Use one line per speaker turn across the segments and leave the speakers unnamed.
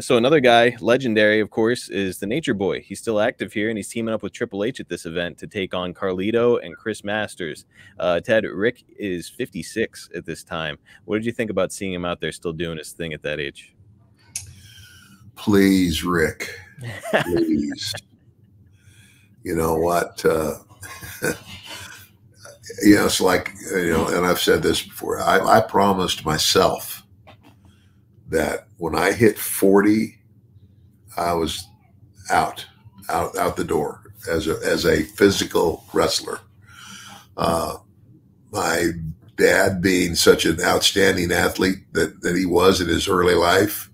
So another guy, legendary, of course, is the Nature Boy. He's still active here, and he's teaming up with Triple H at this event to take on Carlito and Chris Masters. Ted, Rick is 56 at this time. What did you think about seeing him out there still doing his thing at that age?
Please, Rick, please. You know what? It's like, and I've said this before. I promised myself that when I hit 40, I was out the door as a physical wrestler. My dad being such an outstanding athlete that he was in his early life,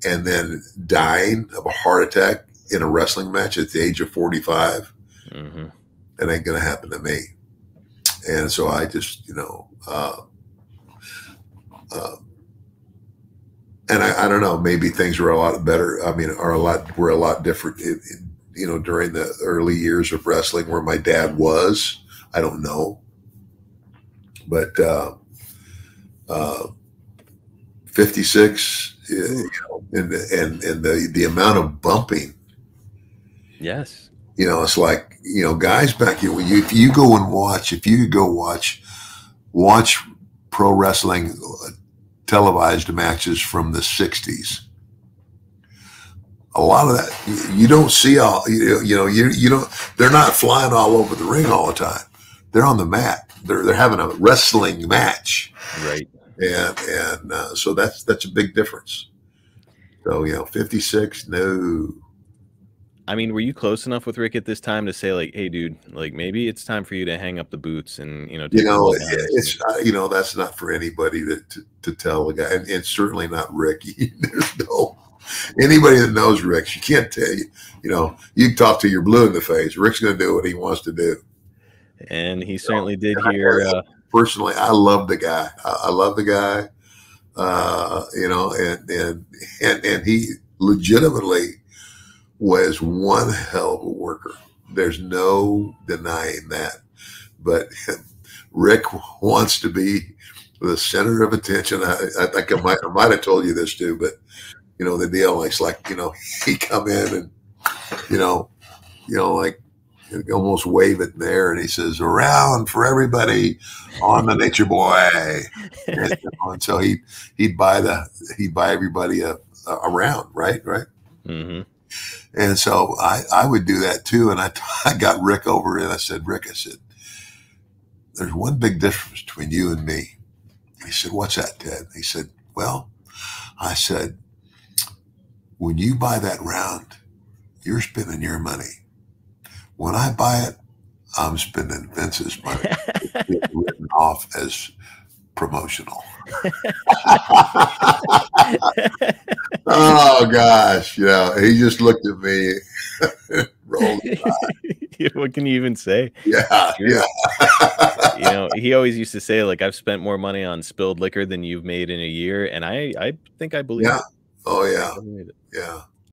and then dying of a heart attack in a wrestling match at the age of 45,
Mm-hmm.
it ain't going to happen to me. And so I just, and I don't know, maybe things were a lot better. I mean, were a lot different, during the early years of wrestling where my dad was. I don't know. But 56, and the amount of bumping.
Yes.
It's like, guys back here, if you go watch pro wrestling televised matches from the 60s, a lot of that, you don't see all, you don't, they're not flying all over the ring all the time. They're on the mat. They're having a wrestling match.
Right.
And so that's a big difference. So, 56, no.
I mean, were you close enough with Rick at this time to say, like, hey, dude, like, maybe it's time for you to hang up the boots and,
it's, that's not for anybody to tell the guy. And it's certainly not Rick. There's anybody that knows Rick, she can't tell you, you can talk to your blue in the face. Rick's going to do what he wants to do.
And he certainly did here.
Personally, I love the guy. I love the guy, and he legitimately was one hell of a worker. There's no denying that. But Rick wants to be the center of attention. I think I might have told you this too, but the deal, it's like, he come in and, like almost wave it in there, and he says, "Around for everybody on the Nature Boy." And so he'd buy everybody a round, right?
Mm-hmm.
And so I would do that too. And I got Rick over it. I said, "Rick," I said, "there's one big difference between you and me." He said, "What's that, Ted?" He said, "Well," I said, "when you buy that round, you're spending your money. When I buy it, I'm spending Vince's money." It's written off as promotional. Oh gosh, he just looked at me, rolled his eye.
What can you even say?
Yeah.
He always used to say, like, I've spent more money on spilled liquor than you've made in a year, and I think I believe it.
Oh yeah, yeah.